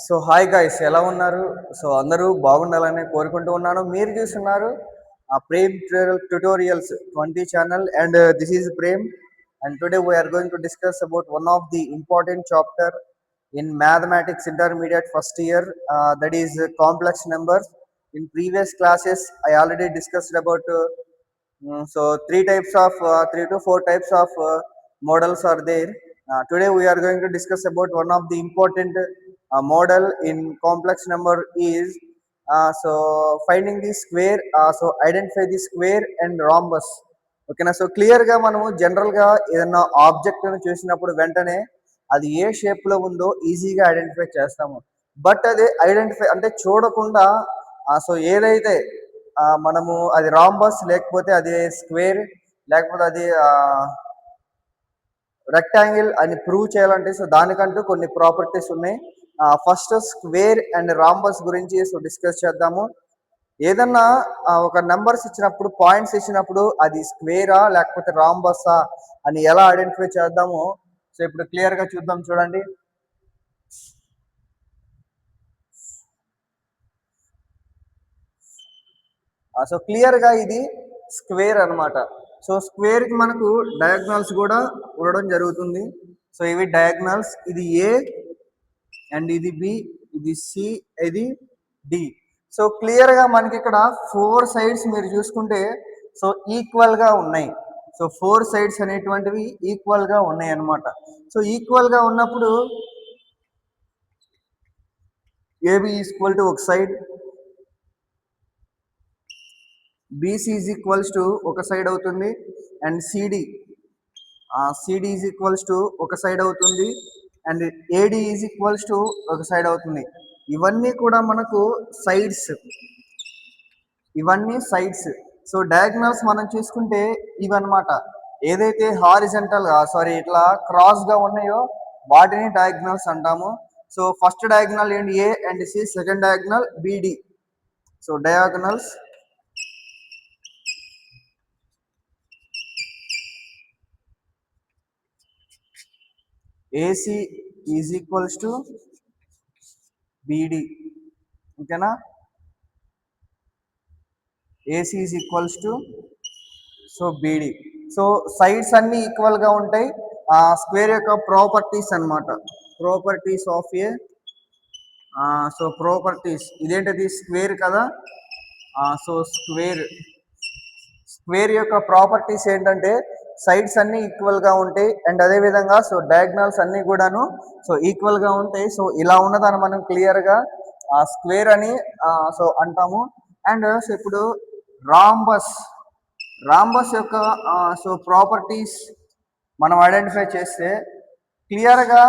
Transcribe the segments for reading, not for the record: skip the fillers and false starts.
So hi guys, ఎలా ఉన్నారు? So అందరూ బాగుండాలని కోరుకుంటూ ఉన్నాను. మీరు చూస్తున్నారు Prem tutorials 20 channel, and this is Prem. And today we're going to discuss about one of the important chapter in mathematics intermediate first year, that is complex numbers. In previous classes I already discussed about so three to four types of models are there. Today we are going to discuss about one of the important model in complex number is so finding the square, so identify the square and rhombus. ఓకేనా. So క్లియర్గా మనము జనరల్గా ఏదైనా ఆబ్జెక్ట్ను చూసినప్పుడు వెంటనే అది ఏ షేప్లో ఉందో ఈజీగా ఐడెంటిఫై చేస్తాము. బట్ అది ఐడెంటిఫై అంటే చూడకుండా సో ఏదైతే మనము అది రాంబస్ లేకపోతే అది స్క్వేర్ లేకపోతే అది రెక్టాంగిల్ అని ప్రూవ్ చేయాలంటే సో దానికంటూ కొన్ని ప్రాపర్టీస్ ఉన్నాయి. ఫస్ట్ స్క్వేర్ అండ్ రాంబస్ గురించి సో డిస్కస్ చేద్దాము. ఏదన్నా ఒక నెంబర్స్ ఇచ్చినప్పుడు, పాయింట్స్ ఇచ్చినప్పుడు అది స్క్వేరా లేకపోతే రాంబస్సా అని ఎలా ఐడెంటిఫై చేద్దామో సో ఇప్పుడు క్లియర్గా చూద్దాం. చూడండి, సో క్లియర్గా ఇది స్క్వేర్ అనమాట. సో స్క్వేర్కి మనకు డయాగ్నల్స్ కూడా ఉండడం జరుగుతుంది. సో ఇవి డయాగ్నల్స్, ఇది ఏ అండ్ ఇది బి, ఇది సి, ఇది డి. సో క్లియర్గా మనకి ఇక్కడ 4 సైడ్స్ మీరు చూసుకుంటే సో ఈక్వల్గా ఉన్నాయి. సో 4 సైడ్స్ అనేటువంటివి ఈక్వల్గా ఉన్నాయి అన్నమాట. సో ఈక్వల్గా ఉన్నప్పుడు ఏబి ఈజ్ ఈక్వల్ టు ఒక side, BC is equals to ఒక సైడ్ అవుతుంది, and CD is equals to ఒక సైడ్ అవుతుంది, and AD is equals to ఒక సైడ్ అవుతుంది. ఇవన్నీ కూడా మనకు సైడ్స్, ఇవన్నీ సైడ్స్. సో డయాగ్నల్స్ మనం చూసుకుంటే ఇవన్నమాట. ఏదైతే హారిజంటల్గా ఇట్లా క్రాస్గా ఉన్నాయో వాటిని డయాగ్నల్స్ అంటాము. సో ఫస్ట్ డయాగ్నల్ ఏంటి A and C, second diagonal BD. So diagonals AC is equals to BD. ఓకేనా, AC is equals to so BD. So sides అన్ని ఈక్వల్గా ఉంటాయి. స్క్వేర్ యొక్క ప్రాపర్టీస్ అన్నమాట, properties of A. So properties ఇదేంటిది square కదా. So square యొక్క properties ఏంటంటే సైడ్స్ అన్ని ఈక్వల్గా ఉంటాయి, అండ్ అదేవిధంగా సో డయాగ్నల్స్ అన్ని కూడాను సో ఈక్వల్గా ఉంటాయి. సో ఇలా ఉన్నదాన్ని మనం క్లియర్గా స్క్వేర్ అని సో అంటాము. అండ్ సో ఇప్పుడు రాంబస్ యొక్క సో ప్రాపర్టీస్ మనం ఐడెంటిఫై చేస్తే క్లియర్గా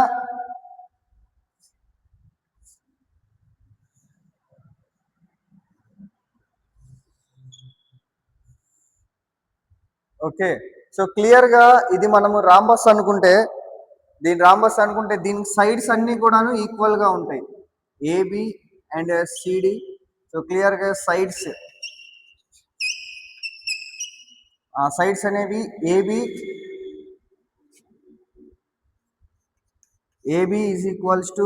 ఓకే. సో క్లియర్గా ఇది మనము రాంబస్ అనుకుంటే, దీని సైడ్స్ అన్ని కూడాను ఈక్వల్గా ఉంటాయి, ఏబి అండ్ సిడి. సో క్లియర్గా సైడ్స్ అనేవి AB is equals to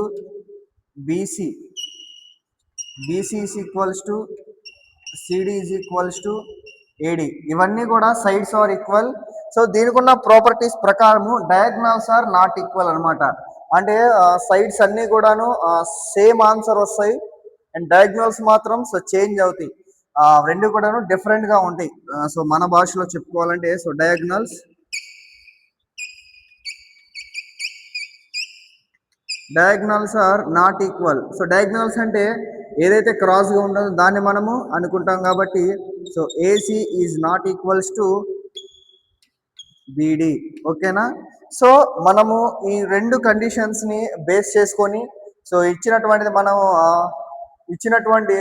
BC is equals to CD is equals to AD. ఇవన్నీ కూడా సైడ్స్ ఆర్ ఈక్వల్. సో దీనికి ఉన్న ప్రాపర్టీస్ ప్రకారము డయాగ్నల్స్ ఆర్ నాట్ ఈక్వల్ అనమాట. అంటే సైడ్స్ అన్నీ కూడాను సేమ్ ఆన్సర్ వస్తాయి, అండ్ డయాగ్నల్స్ మాత్రం సో చేంజ్ అవుతాయి. రెండు కూడాను డిఫరెంట్గా ఉంటాయి. సో మన భాషలో చెప్పుకోవాలంటే so diagonals are not equal. So diagonals అంటే ఏదైతే క్రాస్గా ఉంటుందో దాన్ని మనము అనుకుంటాం కాబట్టి so AC is not equals to BD. ఓకేనా. సో మనము ఈ రెండు కండిషన్స్ని బేస్ చేసుకొని సో ఇచ్చినటువంటి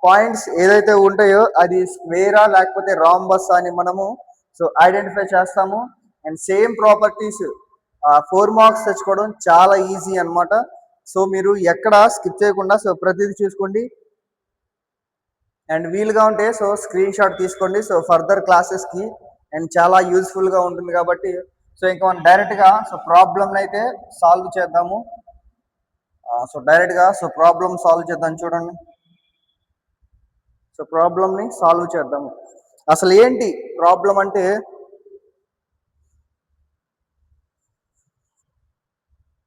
పాయింట్స్ ఏదైతే ఉంటాయో అది స్క్వేరా లేకపోతే రాంబస్ అని మనము సో ఐడెంటిఫై చేస్తాము. అండ్ సేమ్ ప్రాపర్టీస్ 4 మార్క్స్ తెచ్చుకోవడం చాలా ఈజీ అనమాట. సో మీరు ఎక్కడ స్కిప్ చేయకుండా సో ప్రతిదీ చూసుకోండి, అండ్ వీలుగా ఉంటే సో స్క్రీన్ షాట్ తీసుకోండి సో ఫర్దర్ క్లాసెస్కి, అండ్ చాలా యూస్ఫుల్గా ఉంటుంది కాబట్టి. సో ఇంకా మనం డైరెక్ట్గా సో ప్రాబ్లమ్ని అయితే సాల్వ్ చేద్దాము. సో డైరెక్ట్గా సో ప్రాబ్లమ్ సాల్వ్ చేద్దాం చూడండి. సో ప్రాబ్లమ్ని సాల్వ్ చేద్దాము. అసలు ఏంటి ప్రాబ్లం అంటే,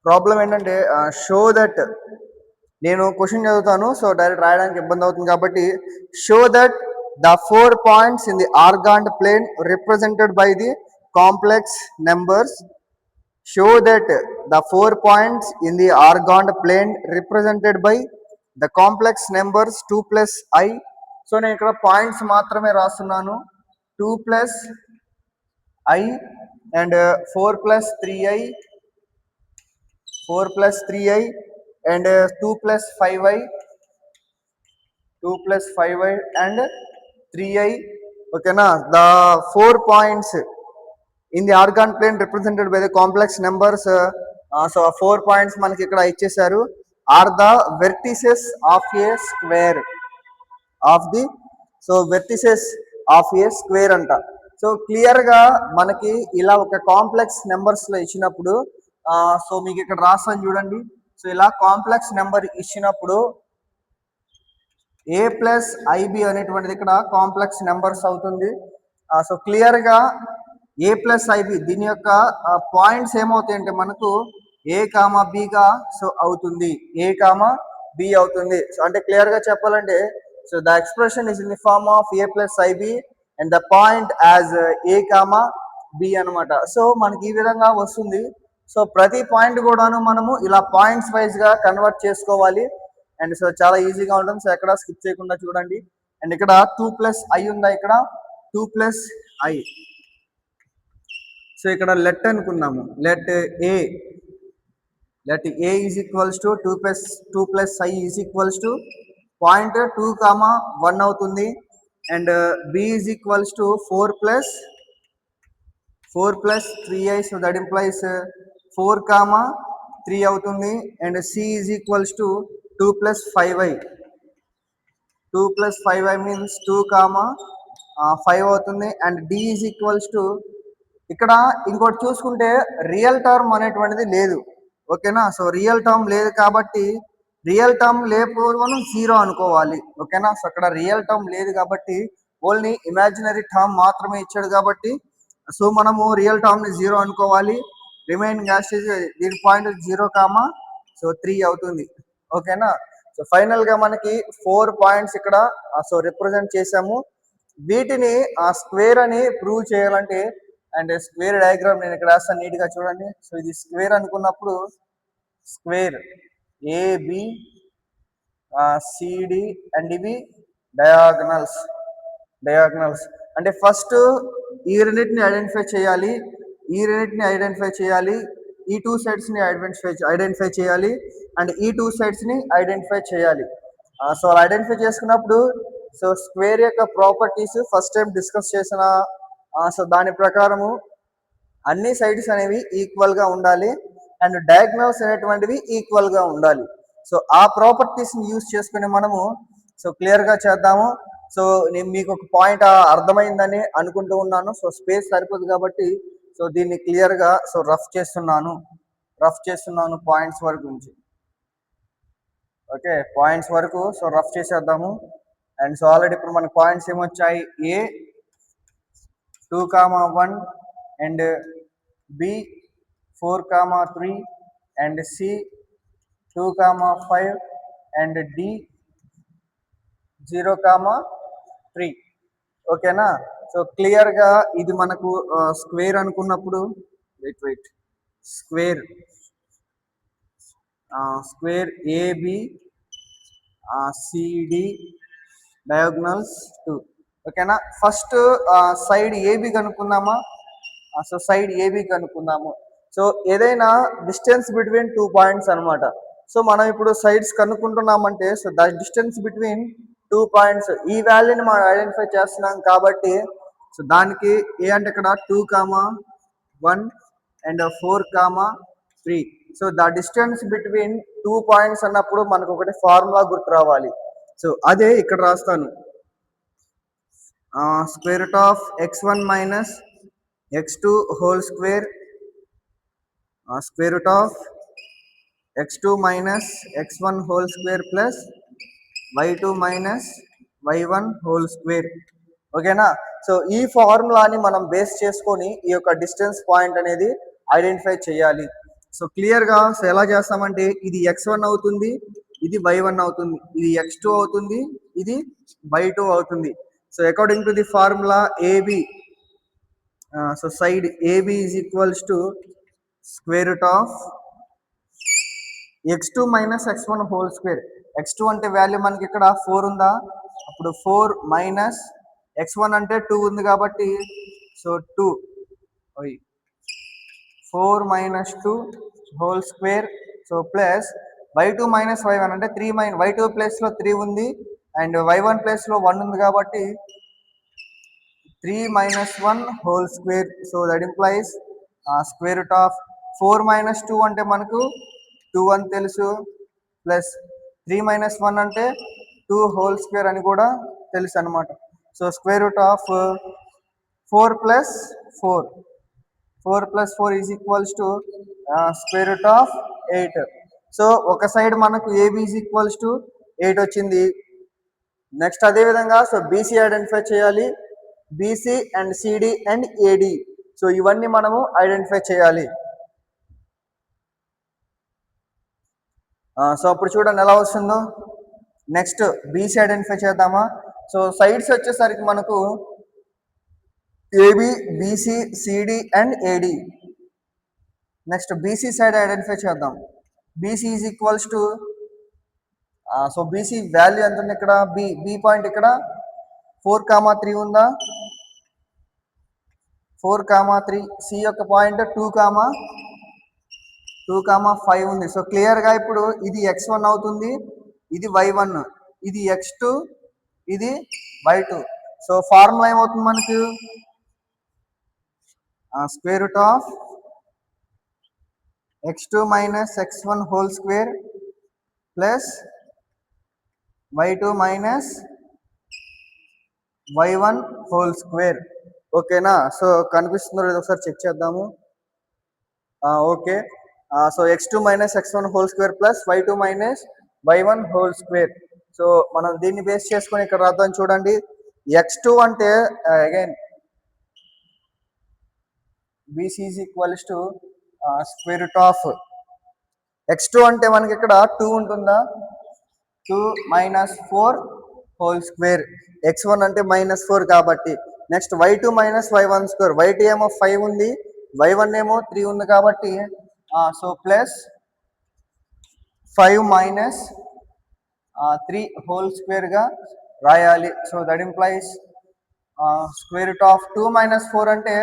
ప్రాబ్లం ఏంటంటే షో దట్, నేను క్వశ్చన్ చదువుతాను సో డైరెక్ట్ రాయడానికి ఇబ్బంది అవుతుంది కాబట్టి, show that the 4 points in the Argand plane represented by the complex numbers. Show that the 4 points in the Argand plane represented by the complex numbers 2 plus I. So నేను ఇక్కడ points మాత్రమే రాస్తున్నాను. 2 plus I and 4 plus 3I, 4 plus 3I and 2 plus 5I, 2 plus 5I and 3I. ఓకేనా, the 4 points in the Argand plane represented by the complex numbers. So 4 points మనకి ఇక్కడ ఇచ్చేసారు. Are the vertices of a square of the, so vertices of a square అంట. So clear గా మనకి ఇలా ఒక complex numbers లో ఇచ్చినప్పుడు, సో మీకు ఇక్కడ రాస్తాను చూడండి. సో ఇలా కాంప్లెక్స్ నెంబర్ ఇచ్చినప్పుడు ఏ ప్లస్ ఐబి అనేటువంటిది ఇక్కడ కాంప్లెక్స్ నెంబర్స్ అవుతుంది. సో క్లియర్ గా ఏ ప్లస్ ఐబి దీని యొక్క పాయింట్స్ ఏమవుతాయి అంటే మనకు ఏ కామా బిగా సో అవుతుంది, ఏ కామా బి అవుతుంది. సో అంటే క్లియర్ గా చెప్పాలంటే, so the expression is in the form of A plus IB and the point as A comma B అనమాట. సో మనకి ఈ విధంగా వస్తుంది. సో ప్రతి పాయింట్ కూడాను మనము ఇలా పాయింట్స్ వైజ్ గా కన్వర్ట్ చేసుకోవాలి. అండ్ సో చాలా ఈజీగా ఉంటుంది. సో ఎక్కడ స్కిప్ చేయకుండా చూడండి. అండ్ ఇక్కడ 2 plus I ఉందా, ఇక్కడ 2 plus I. సో ఇక్కడ లెట్ అనుకున్నాము, let A is equals to 2 plus I is equals to point 2,1 అవుతుంది. And B is equals to 4 plus 3I, so that implies 4,3 అవుతుంది. And C is equals to 2 plus 5I, 2 plus 5I means 2,5 అవుతుంది. And D is equals to, ఇక్కడ ఇంకోటి చూసుకుంటే real term అనేటువంటిది లేదు. ఓకేనా, so real term లేదు కాబట్టి, రియల్ టర్మ్ లేకపోతే మనం 0 అనుకోవాలి. ఓకేనా, సో అక్కడ రియల్ టర్మ్ లేదు కాబట్టి ఓన్లీ ఇమాజినరీ టర్మ్ మాత్రమే ఇచ్చాడు కాబట్టి, సో మనము రియల్ టర్మ్ ని 0 అనుకోవాలి. రిమైనింగ్ యాస్టేజ్ దీని పాయింట్ 0,3 అవుతుంది. ఓకేనా, సో ఫైనల్ గా మనకి 4 points ఇక్కడ సో రిప్రజెంట్ చేసాము. వీటిని ఆ స్క్వేర్ అని ప్రూవ్ చేయాలంటే, అండ్ స్క్వేర్ డయాగ్రామ్ నేను ఇక్కడ రాస్తాను నీట్ గా చూడండి. సో ఇది స్క్వేర్ అనుకున్నప్పుడు, స్క్వేర్ ఏబి సిడి అండ్ ఇవి డయాగనల్స్. అంటే ఫస్ట్ ఈ రెండింటిని ఐడెంటిఫై చేయాలి, ఈ 2 sides ని ఐడెంటిఫై చేయాలి అండ్ ఈ 2 sides ని ఐడెంటిఫై చేయాలి. సో ఐడెంటిఫై చేసుకున్నప్పుడు, సో స్క్వేర్ యొక్క ప్రాపర్టీస్ ఫస్ట్ టైం డిస్కస్ చేసిన, సో దాని ప్రకారము అన్ని సైడ్స్ అనేవి ఈక్వల్ గా ఉండాలి అండ్ డయాగ్నల్స్ అనేటువంటివి ఈక్వల్ గా ఉండాలి. సో ఆ ప్రాపర్టీస్ ని యూజ్ చేసుకుని మనము సో క్లియర్ గా చేద్దాము. సో నేను మీకు ఒక పాయింట్ అర్థమైందని అనుకుంటూ ఉన్నాను. సో స్పేస్ సరిపోదు కాబట్టి సో దీన్ని క్లియర్ గా సో రఫ్ చేస్తున్నాను పాయింట్స్ వరకు నుంచి. ఓకే, పాయింట్స్ వరకు సో రఫ్ చేసేద్దాము. అండ్ సో ఆల్రెడీ ఇప్పుడు మన పాయింట్స్ ఏమొచ్చాయి, A 2,1 and B 4,3 and C 2,5 and D 0,3. ఓకేనా, సో క్లియర్ గా ఇది మనకు స్క్వేర్ అనుకున్నప్పుడు, స్క్వేర్ ఏబి సిడి డయాగ్నల్స్ 2. ఓకేనా, ఫస్ట్ సైడ్ ఏబి కనుక్కుందామా. సో సైడ్ ఏబి కనుక్కుందాము. సో ఏదైనా డిస్టెన్స్ బిట్వీన్ 2 points అనమాట. సో మనం ఇప్పుడు సైడ్స్ కనుక్కుంటున్నామంటే, so the distance between 2 points ఈ వాల్యూని మనం ఐడెంటిఫై చేస్తున్నాం కాబట్టి, సో దానికి ఏ అంటే ఇక్కడ 2,1 and 4,3. So the distance between 2 points అన్నప్పుడు మనకు ఒకటి ఫార్ములా గుర్తు రావాలి. సో అదే ఇక్కడ రాస్తాను, square root of x1 minus x2 whole square, square root of x2 minus x1 whole square plus y2 minus y1 whole square. ఓకేనా? సో ఈ ఫార్ములాని మనం బేస్ చేసుకొని ఈ యొక్క డిస్టెన్స్ పాయింట్ అనేది ఐడెంటిఫై చేయాలి. సో క్లియర్గా సో ఎలా చేస్తామంటే ఇది x1 అవుతుంది, ఇది y1 అవుతుంది, ఇది x2 అవుతుంది, ఇది y2 అవుతుంది. So according to the formula AB, so side AB is equals to square root of x2 minus x1 whole square. x2 అంటే వాల్యూ మనకి ఇక్కడ 4 ఉందా, అప్పుడు 4 మైనస్ x1 అంటే 2 ఉంది కాబట్టి so 2 4 minus 2 whole square. So plus y2 minus y1 అంటే 3 y2 ప్లేస్లో 3 ఉంది అండ్ y1 ప్లేస్లో 1 ఉంది కాబట్టి 3 minus 1 whole square. So that implies square root of 4 minus 2 అంటే మనకు 2 అని తెలుసు, ప్లస్ 3 minus 1 అంటే 2 whole square అని కూడా తెలుసు అనమాట. So square root of 4 plus 4, 4 plus 4 is equals to square root of 8. So ఒక సైడ్ మనకు ఏబి ఈజ్ ఈక్వల్స్ టు 8 వచ్చింది. నెక్స్ట్ అదే విధంగా సో బీసీ ఐడెంటిఫై చేయాలి, BC and CD and AD. So ఇవన్నీ మనము ఐడెంటిఫై చేయాలి. సో అప్పుడు చూడండి ఎలా వస్తుందో. నెక్స్ట్ బీసీ ఐడెంటిఫై చేద్దామా. సో సైడ్స్ వచ్చేసరికి మనకు AB, BC, CD and AD. Next BC side identify చేద్దాం. BC is equals to so BC value ఎంత ఉంది ఇక్కడ, బి పాయింట్ ఇక్కడ 4,3 ఉందా, 4,3. సి యొక్క పాయింట్ 2,5 ఉంది. సో క్లియర్గా ఇప్పుడు ఇది x1 అవుతుంది, ఇది y1, ఇది x2, ఇది y2. సో ఫార్ములా ఏమవుతుంది మనకు, square root of x2 minus x1 whole square plus y2 minus y1 whole square. ఓకేనా? సో కనిపిస్తుందో లేదో ఒకసారి చెక్ చేద్దాము. Okay. So x2 minus x1 whole square plus y2 minus y1 whole square. So మనం దీన్ని base చేసుకొని ఇక్కడ రాద్దాం. చూడండి, x2 అంటే again bc is equals to square root of x2 అంటే మనకి ఇక్కడ 2 ఉంటుందా, 2 మైనస్ 4 హోల్ స్క్వేర్. x1 అంటే -4 కాబట్టి. Next y2 minus y1 square. y2 ఏమో 5 ఉంది, y1 ఏమో 3 ఉంది కాబట్టి సో ప్లస్ 5 మైనస్ 3 హోల్ స్క్వేర్గా రాయాలి. So that implies square root of 2 minus 4 అంటే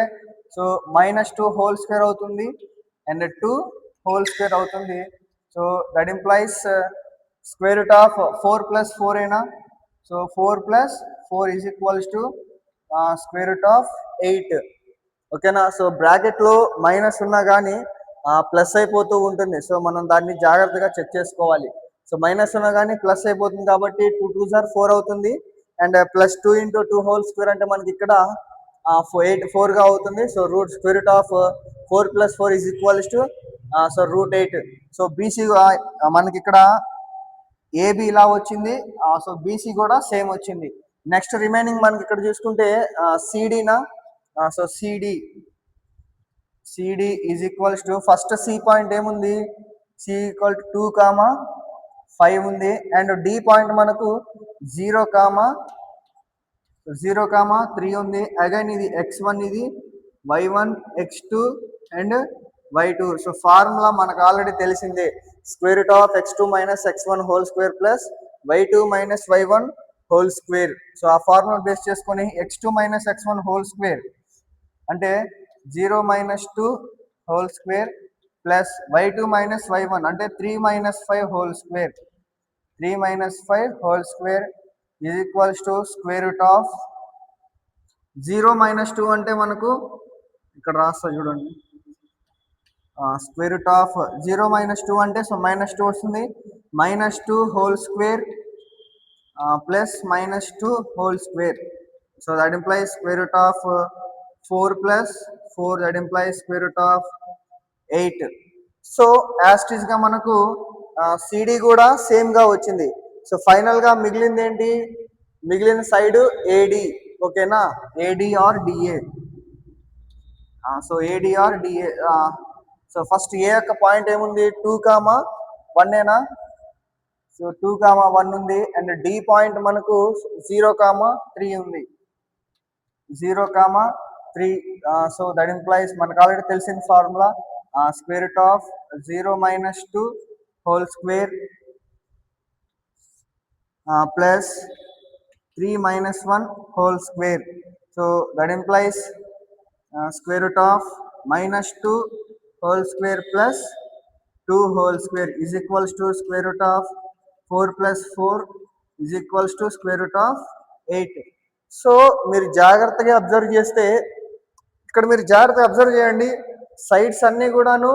సో -2 హోల్ స్క్వేర్ అవుతుంది అండ్ 2 హోల్ స్క్వేర్ అవుతుంది. So that implies square root of 4 plus 4 అయినా. So 4 plus 4 is equals to square root of 8. ఓకేనా? So బ్రాకెట్లో minus ఉన్నా కానీ plus అయిపోతూ ఉంటుంది. సో మనం దాన్ని జాగ్రత్తగా చెక్ చేసుకోవాలి. సో మైనస్ ఉన్నా కానీ ప్లస్ అయిపోతుంది కాబట్టి 2 2s are 4 అవుతుంది and plus 2 into 2 whole square అంటే మనకి ఇక్కడ 4గా అవుతుంది. So root square root of 4 plus 4 is equals to so root 8. So BC మనకి ఇక్కడ ఏబి ఇలా వచ్చింది, సో బీసీ కూడా సేమ్ వచ్చింది. నెక్స్ట్ రిమైనింగ్ మనకి ఇక్కడ చూసుకుంటే సిడినా. So CD is equals to first C point ఏముంది, సి ఈక్వల్ టు 2,5 ఉంది అండ్ డి పాయింట్ మనకు 0,3 ఉంది. అగైన్ ఇది x1, ఇది y1, x2 and y2. So formula మనకు ఆల్రెడీ తెలిసిందే, square root of x2 minus x1 whole square plus y2 minus y1 whole square. So ఆ formula base చేసుకొని x2 minus x1 whole square అంటే 0 minus 2 whole square plus y2 minus y1 అంటే 3 minus 5 whole square. 3 minus 5 whole square is equals to square root of 0 minus 2 అంటే మనకు ఇక్కడ రాస్తా చూడండి, square root of 0 minus 2 అంటే so -2 వస్తుంది, -2 whole square plus -2 whole square. So that implies square root of 4 plus 4, that implies square root of 8. So యాస్టిస్గా మనకు CD కూడా సేమ్గా వచ్చింది. సో ఫైనల్గా మిగిలింది ఏంటి, మిగిలిన సైడ్ ఏడి. ఓకేనా, AD or DA. So AD or DA. So first A యొక్క పాయింట్ ఏముంది, 2,1 సో 2,1 ఉంది. అండ్ డి పాయింట్ మనకు 0,3 ఉంది. 0,3. సో దట్ ఇంప్లైస్ మనకు ఆల్రెడీ తెలిసిన formula, square root of 0 - 2 whole square plus 3 - 1 whole square. So that implies square root of -2 whole square plus 2 whole square is equals to square root of 4 plus 4 is equals to square root of 8. So మీరు జాగ్రత్తగా observe చేస్తే, ఇక్కడ మీరు జాగ్రత్తగా observe చేయండి, sides అన్నీ కూడాను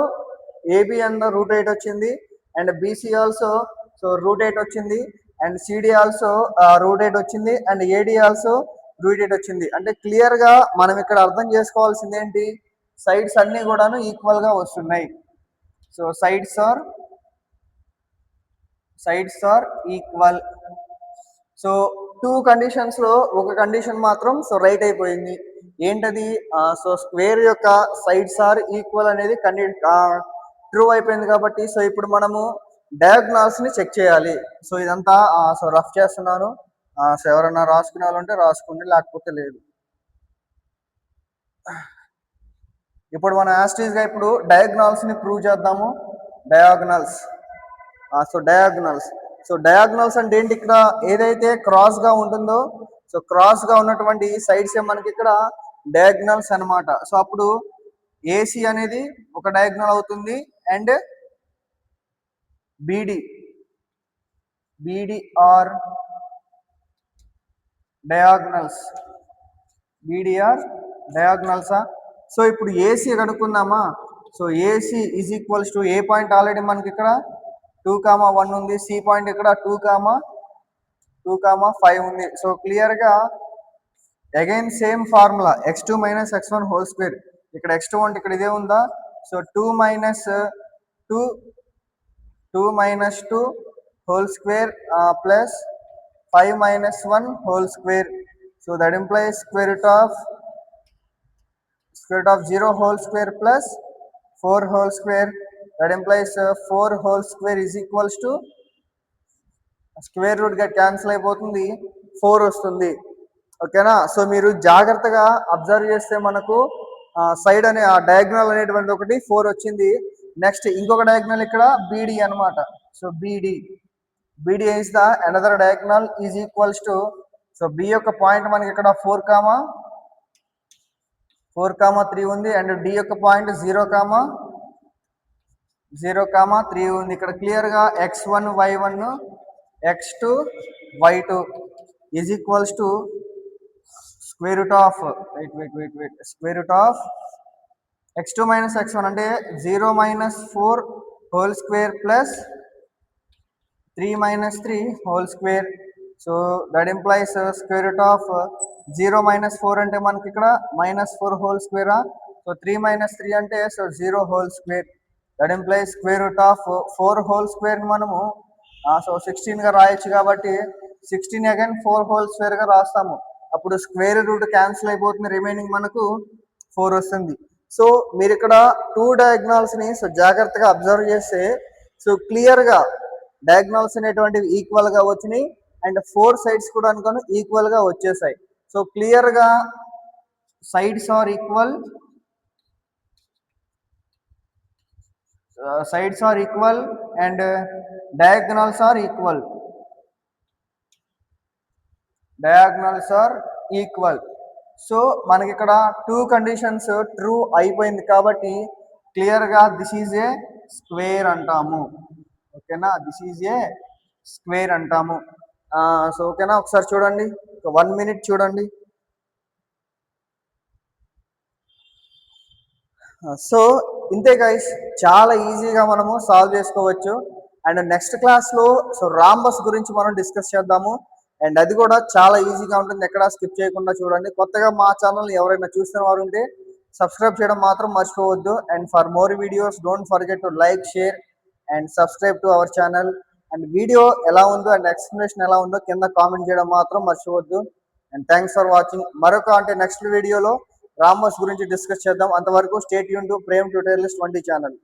AB అన్న √8 వచ్చింది, అండ్ బీసీ ఆల్సో సో √8 వచ్చింది, అండ్ సిడి ఆల్సో √8 వచ్చింది, అండ్ ఏడి ఆల్సో √8 వచ్చింది. అంటే క్లియర్ గా మనం ఇక్కడ అర్థం చేసుకోవాల్సింది ఏంటి, సైడ్స్ అన్ని కూడాను ఈక్వల్ గా వస్తున్నాయి. So sides are equal. So 2 conditions లో ఒక కండిషన్ మాత్రం సో రైట్ అయిపోయింది. ఏంటది, సో స్క్వేర్ యొక్క సైడ్స్ ఆర్ ఈక్వల్ అనేది ట్రూ అయిపోయింది కాబట్టి, సో ఇప్పుడు మనము డయాగ్నల్స్ ని చెక్ చేయాలి. సో ఇదంతా సో రఫ్ చేస్తున్నాను. సో ఎవరైనా రాసుకునే వాళ్ళు ఉంటే రాసుకోండి, లేకపోతే లేదు. ఇప్పుడు మనం యాస్టీస్గా ఇప్పుడు డయాగ్నల్స్ ని ప్రూవ్ చేద్దాము. డయాగ్నల్స్. సో డయాగ్నల్స్ అంటే ఏంటి, ఇక్కడ ఏదైతే క్రాస్ గా ఉంటుందో, సో క్రాస్ గా ఉన్నటువంటి సైడ్స్ మనకి ఇక్కడ డయాగ్నల్స్ అన్నమాట. సో అప్పుడు ఏసీ అనేది ఒక డయాగ్నల్ అవుతుంది, and BD are diagonals. So ఇప్పుడు ఏసీ కనుక్కుందామా. So AC is equals to A point already మనకి ఇక్కడ 2,1 ఉంది, సి పాయింట్ ఇక్కడ 2,5 ఉంది. సో క్లియర్ గా again same formula, x2 - x1 whole square. ఇక్కడ x2 అంటే ఇక్కడ ఇదే ఉందా. So 2 - 2 whole square plus 5 - 1 whole square. So that implies square root of 0 whole square plus 4 whole square. That implies 4 whole square is equals to square root గా cancel అయిపోతుంది, 4 వస్తుంది. ఓకేనా. So మీరు జాగ్రత్తగా అబ్జర్వ్ చేస్తే మనకు సైడ్ అనే ఆ డయాగ్నల్ అనేటువంటి ఒకటి 4 వచ్చింది. నెక్స్ట్ ఇంకొక డయాగ్నల్ ఇక్కడ బీడి అనమాట. So BD is the another diagonal is equals to, so B యొక్క పాయింట్ మనకి ఇక్కడ 4,3 ఉంది, అండ్ డి యొక్క పాయింట్ 0,3 ఉంది. ఇక్కడ క్లియర్ గా x1 y1 x2 y2 is equals to square root of square root of x2 - x1 అంటే 0 - 4 whole square plus 3 - 3 whole square. So that implies square root of 0 - 4 అంటే మనకి ఇక్కడ -4 హోల్ స్క్వేరా. సో 3 - 3 అంటే so 0 whole square. That implies square root of 4 whole square మనము so 16 గా రాయొచ్చు కాబట్టి 16 again 4 whole square గా రాస్తాము. అప్పుడు స్క్వేర్ రూట్ క్యాన్సిల్ అయిపోతుంది, రిమైనింగ్ మనకు 4 వస్తుంది. సో మీరు ఇక్కడ 2 డయాగ్నల్స్ ని సో జాగ్రత్తగా అబ్జర్వ్ చేస్తే, సో క్లియర్ గా డయాగ్నల్స్ అనేటువంటివి ఈక్వల్ గా వచ్చినాయి, అండ్ 4 సైడ్స్ కూడా అనుకోని ఈక్వల్ గా వచ్చేసాయి. సో క్లియర్ గా sides are equal, and diagonals are equal. So మనకి ఇక్కడ 2 కండిషన్స్ ట్రూ అయిపోయింది కాబట్టి క్లియర్ గా దిస్ ఈజ్ ఏ స్క్వేర్ అంటాము. ఓకేనా, దిస్ ఈజ్ ఏ స్క్వేర్ అంటాము. సో ఓకేనా, ఒకసారి చూడండి, 1 minute చూడండి. సో ఇంతే గైస్, చాలా ఈజీగా మనము సాల్వ్ చేసుకోవచ్చు. అండ్ నెక్స్ట్ క్లాస్లో సో రాంబస్ గురించి మనం డిస్కస్ చేద్దాము, అండ్ అది కూడా చాలా ఈజీగా ఉంటుంది. ఎక్కడ స్కిప్ చేయకుండా చూడండి. కొత్తగా మా ఛానల్ ఎవరైనా చూసిన వారు ఉంటే సబ్స్క్రైబ్ చేయడం మాత్రం మర్చిపోవద్దు. And for more videos don't forget to like, share and subscribe to our channel. And video ఎలా ఉందో అండ్ ఎక్స్ప్లెనేషన్ ఎలా ఉందో కింద కామెంట్ చేయడం మాత్రం మర్చిపోవద్దు. And thanks for watching. Next వీడియోలో రామోస్ గురించి డిస్కస్ చేద్దాం. అంతవరకు stay tune to Prem tutorials 20 channel.